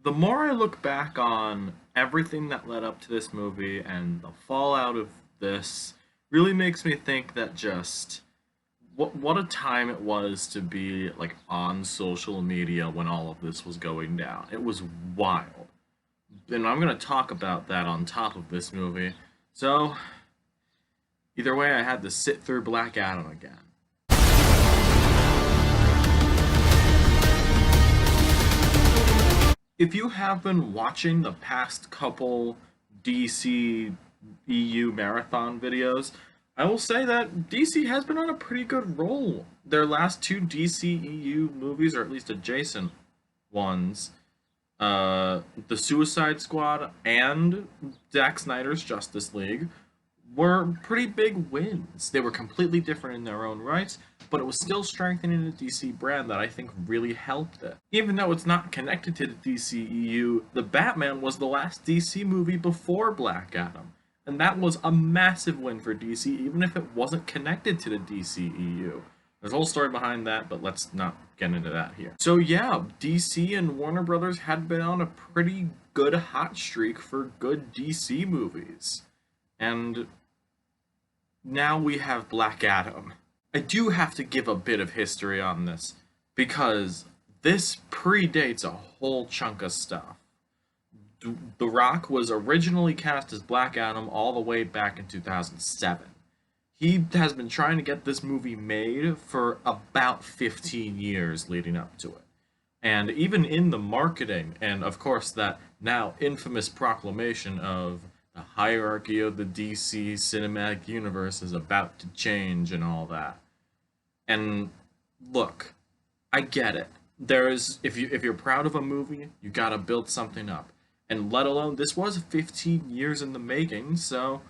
The more I look back on everything that led up to this movie and the fallout of this, really makes me think that just what a time it was to be like on social media when all of this was going down. It was wild. And I'm going to talk about that on top of this movie. So, either way, I had to sit through Black Adam again. If you have been watching the past couple DC EU marathon videos, I will say that DC has been on a pretty good roll. Their last two DC EU movies, or at least adjacent ones, the Suicide Squad and Zack Snyder's Justice League, were pretty big wins. They were completely different in their own rights, but it was still strengthening the DC brand that I think really helped it. Even though it's not connected to the DCEU, The Batman was the last DC movie before Black Adam. And that was a massive win for DC, even if it wasn't connected to the DCEU. There's a whole story behind that, but let's not get into that here. So yeah, DC and Warner Brothers had been on a pretty good hot streak for good DC movies. And now we have Black Adam. I do have to give a bit of history on this, because this predates a whole chunk of stuff. The Rock was originally cast as Black Adam all the way back in 2007. He has been trying to get this movie made for about 15 years leading up to it. And even in the marketing, and of course that now infamous proclamation of the hierarchy of the DC cinematic universe is about to change and all that. And look, I get it. There's if you're proud of a movie, you gotta build something up. And let alone, this was 15 years in the making, so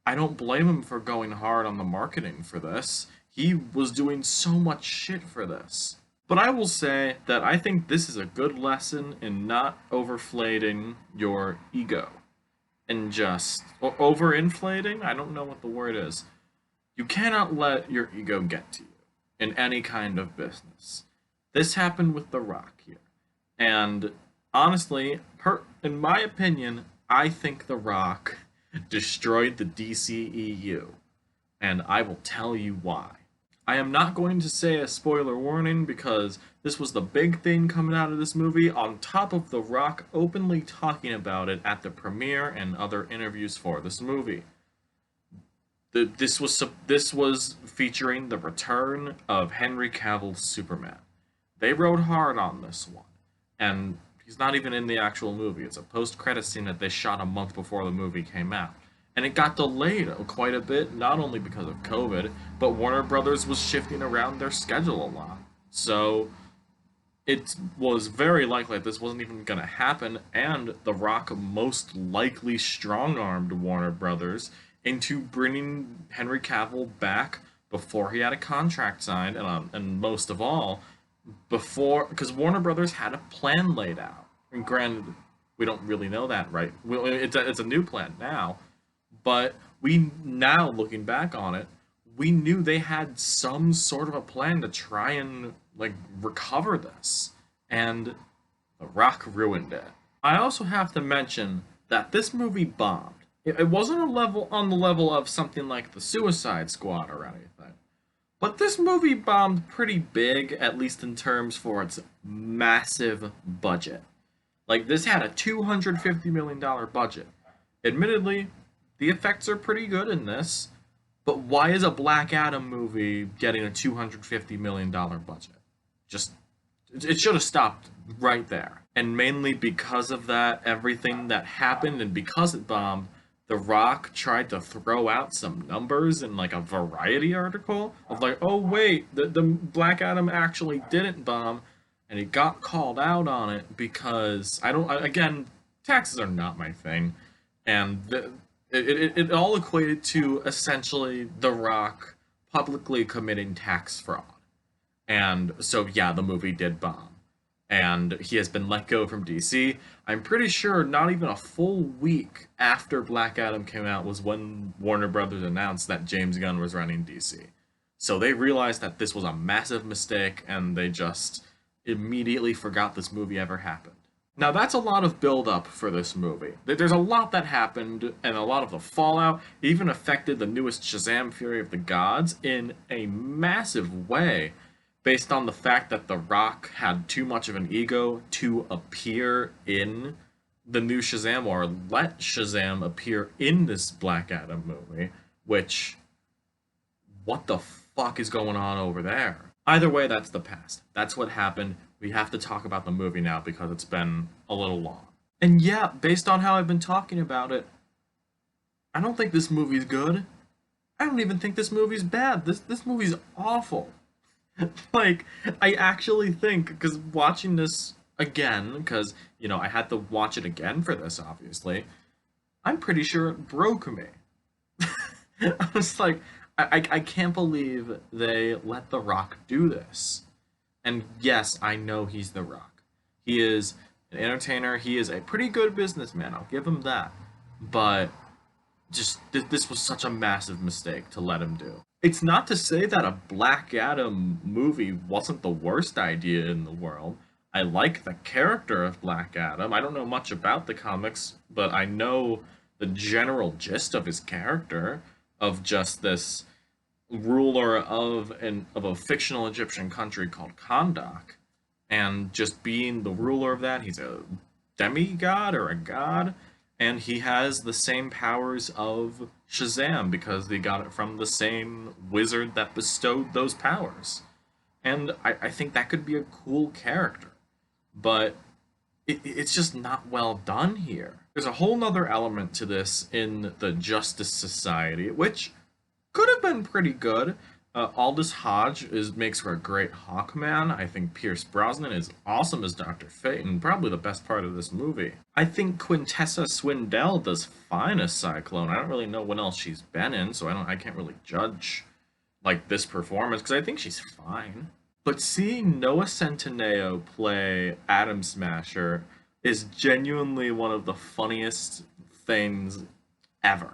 I don't blame him for going hard on the marketing for this. He was doing so much shit for this. But I will say that I think this is a good lesson in not overflating your ego. And just overinflating? I don't know what the word is. You cannot let your ego get to you in any kind of business. This happened with The Rock here. And honestly, in my opinion, I think The Rock destroyed the DCEU, and I will tell you why. I am not going to say a spoiler warning because this was the big thing coming out of this movie, on top of The Rock openly talking about it at the premiere and other interviews for this movie. This was featuring the return of Henry Cavill's Superman. They rode hard on this one, and he's not even in the actual movie. It's a post-credit scene that they shot a month before the movie came out. And it got delayed quite a bit, not only because of COVID, but Warner Brothers was shifting around their schedule a lot. So it was very likely that this wasn't even going to happen, and The Rock most likely strong-armed Warner Brothers into bringing Henry Cavill back before he had a contract signed, and most of all, before, because Warner Brothers had a plan laid out. And granted, we don't really know that, right? It's a new plan now, but we now, looking back on it, we knew they had some sort of a plan to try and like recover this, and The Rock ruined it. I also have to mention that this movie bombed. It wasn't on the level of something like the Suicide Squad or anything. But this movie bombed pretty big, at least in terms for its massive budget. Like, this had a $250 million budget. Admittedly, the effects are pretty good in this, but why is a Black Adam movie getting a $250 million budget? It should have stopped right there. And mainly because of that, everything that happened, and because it bombed, The Rock tried to throw out some numbers in like a Variety article of like, oh wait, the Black Adam actually didn't bomb, and he got called out on it because again, taxes are not my thing, and it all equated to essentially The Rock publicly committing tax fraud, and so yeah, the movie did bomb. And he has been let go from DC. I'm pretty sure not even a full week after Black Adam came out was when Warner Brothers announced that James Gunn was running DC. So they realized that this was a massive mistake, and they just immediately forgot this movie ever happened. Now that's a lot of build up for this movie. There's a lot that happened, and a lot of the fallout even affected the newest Shazam Fury of the Gods in a massive way, based on the fact that The Rock had too much of an ego to appear in the new Shazam, or let Shazam appear in this Black Adam movie, which, what the fuck is going on over there? Either way, that's the past. That's what happened. We have to talk about the movie now because it's been a little long. And yeah, based on how I've been talking about it, I don't think this movie's good. I don't even think this movie's bad. This movie's awful. Like, I actually think, because watching this again, because, I had to watch it again for this, obviously, I'm pretty sure it broke me. I was like, I can't believe they let The Rock do this. And yes, I know he's The Rock. He is an entertainer. He is a pretty good businessman. I'll give him that. But just this was such a massive mistake to let him do. It's not to say that a Black Adam movie wasn't the worst idea in the world. I like the character of Black Adam. I don't know much about the comics, but I know the general gist of his character, of just this ruler of a fictional Egyptian country called Kahndaq, and just being the ruler of that. He's a demigod or a god, and he has the same powers of Shazam because they got it from the same wizard that bestowed those powers. And I think that could be a cool character, but it's just not well done here. There's a whole nother element to this in the Justice Society, which could have been pretty good. Aldis Hodge makes for a great Hawkman. I think Pierce Brosnan is awesome as Dr. Fate, and probably the best part of this movie. I think Quintessa Swindell does fine as Cyclone. I don't really know what else she's been in, so I can't really judge like this performance because I think she's fine. But seeing Noah Centineo play Atom Smasher is genuinely one of the funniest things ever.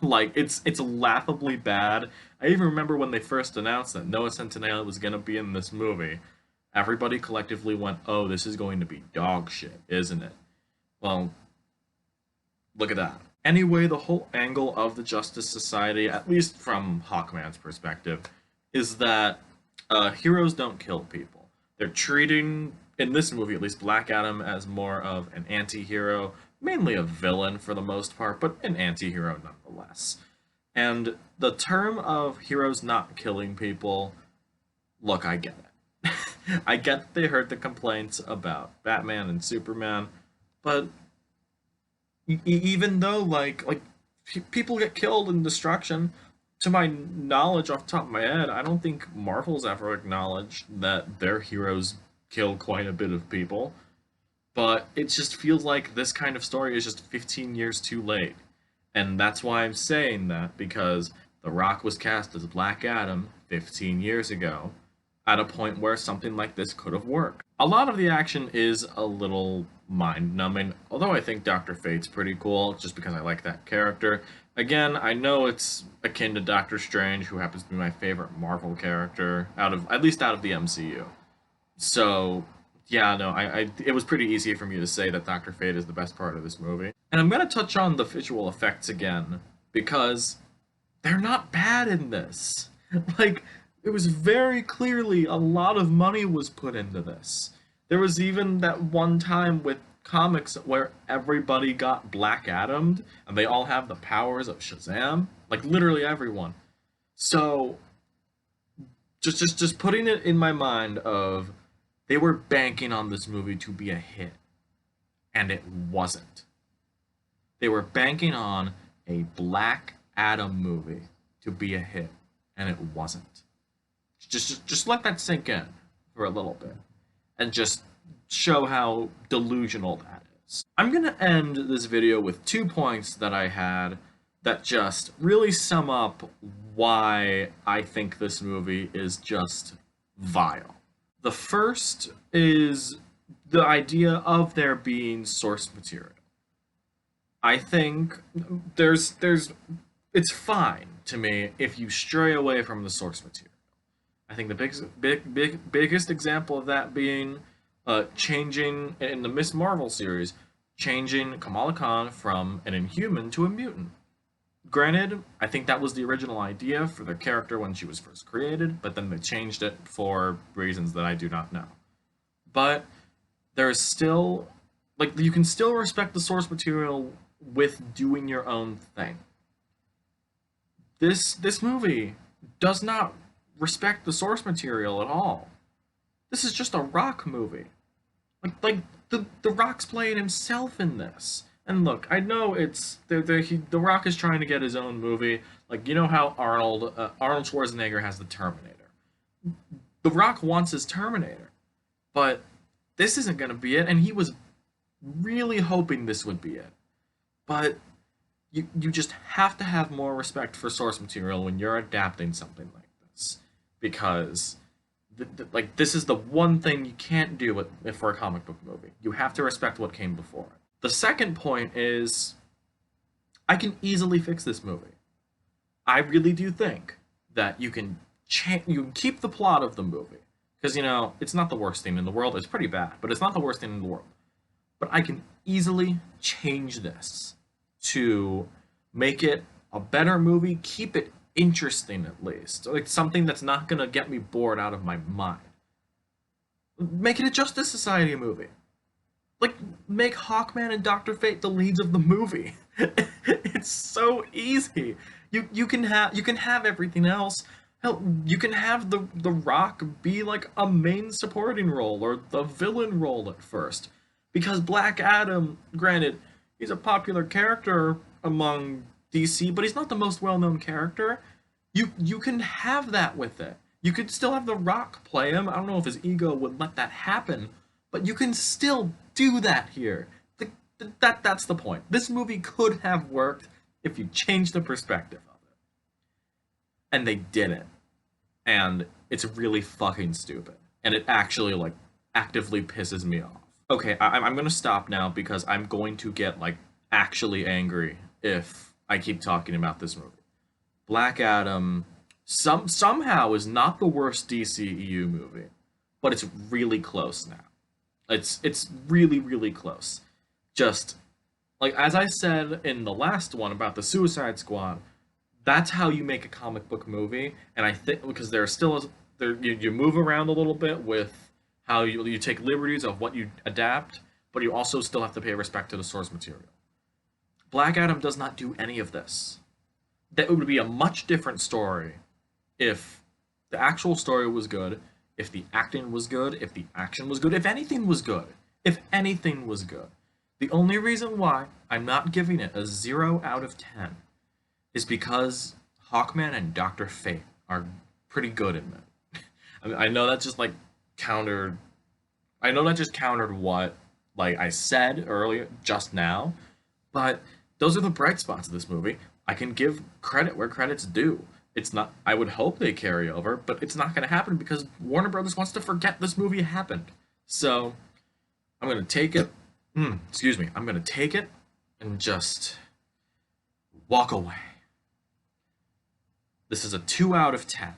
Like, it's laughably bad. I even remember when they first announced that Noah Centineo was going to be in this movie. Everybody collectively went, "Oh, this is going to be dog shit, isn't it?" Well, look at that. Anyway, the whole angle of the Justice Society, at least from Hawkman's perspective, is that heroes don't kill people. They're treating, in this movie at least, Black Adam as more of an anti-hero, mainly a villain for the most part, but an anti-hero nonetheless. And the term of heroes not killing people, look, I get it. I get that they heard the complaints about Batman and Superman, but even though people get killed in destruction, to my knowledge off the top of my head, I don't think Marvel's ever acknowledged that their heroes kill quite a bit of people. But it just feels like this kind of story is just 15 years too late. And that's why I'm saying that, because The Rock was cast as Black Adam 15 years ago, at a point where something like this could have worked. A lot of the action is a little mind-numbing, although I think Dr. Fate's pretty cool, just because I like that character. Again, I know it's akin to Doctor Strange, who happens to be my favorite Marvel character, at least out of the MCU. So, yeah, no, it was pretty easy for me to say that Dr. Fate is the best part of this movie. And I'm going to touch on the visual effects again, because they're not bad in this. Like, it was very clearly a lot of money was put into this. There was even that one time with comics where everybody got Black Adam'd, and they all have the powers of Shazam. Like, literally everyone. So, just putting it in my mind of, they were banking on this movie to be a hit, and it wasn't. They were banking on a Black Adam movie to be a hit, and it wasn't. Just let that sink in for a little bit, and just show how delusional that is. I'm gonna end this video with 2 points that I had that just really sum up why I think this movie is just vile. The first is the idea of there being source material. I think it's fine to me if you stray away from the source material. I think the biggest example of that being changing in the Miss Marvel series, changing Kamala Khan from an Inhuman to a mutant. Granted, I think that was the original idea for the character when she was first created, but then they changed it for reasons that I do not know. But there is still, like, you can still respect the source material with doing your own thing. This movie does not respect the source material at all. This is just a Rock movie. Like the Rock's playing himself in this. And look, I know the Rock is trying to get his own movie. Like, you know how Arnold Schwarzenegger has the Terminator. The Rock wants his Terminator, but this isn't gonna be it. And he was really hoping this would be it. But you just have to have more respect for source material when you're adapting something like this, because like, this is the one thing you can't do for a comic book movie. You have to respect what came before it. The second point is, I can easily fix this movie. I really do think that you can keep the plot of the movie, because, you know, it's not the worst thing in the world. It's pretty bad, but it's not the worst thing in the world. But I can easily change this to make it a better movie, keep it interesting at least. Like, something that's not gonna get me bored out of my mind. Make it a Justice Society movie. Like, make Hawkman and Dr. Fate the leads of the movie. It's so easy. You can have everything else. Hell, you can have the Rock be like a main supporting role or the villain role at first. Because Black Adam, granted, he's a popular character among DC, but he's not the most well-known character. You can have that with it. You could still have The Rock play him. I don't know if his ego would let that happen, but you can still do that here. That's the point. This movie could have worked if you changed the perspective of it. And they didn't. And it's really fucking stupid. And it actually, like, actively pisses me off. Okay, I'm gonna stop now because I'm going to get, like, actually angry if I keep talking about this movie. Black Adam somehow is not the worst DCEU movie, but it's really close now. It's really, really close. Just, like, as I said in the last one about the Suicide Squad, that's how you make a comic book movie. And I think, because you move around a little bit with how you take liberties of what you adapt, but you also still have to pay respect to the source material. Black Adam does not do any of this. That would be a much different story if the actual story was good, if the acting was good, if the action was good, if anything was good. If anything was good. The only reason why I'm not giving it a 0 out of 10 is because Hawkman and Dr. Fate are pretty good in it. I mean, I know that just countered what, like, I said earlier just now, but those are the bright spots of this movie. I can give credit where credit's due. It's not, I would hope they carry over, but it's not going to happen because Warner Brothers wants to forget this movie happened. So I'm going to take it. Excuse me. I'm going to take it and just walk away. This is a 2 out of 10.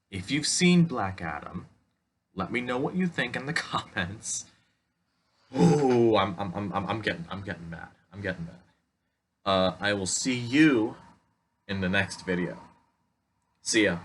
If you've seen Black Adam, let me know what you think in the comments. Oh, I'm getting mad. I'm getting mad. I will see you in the next video. See ya.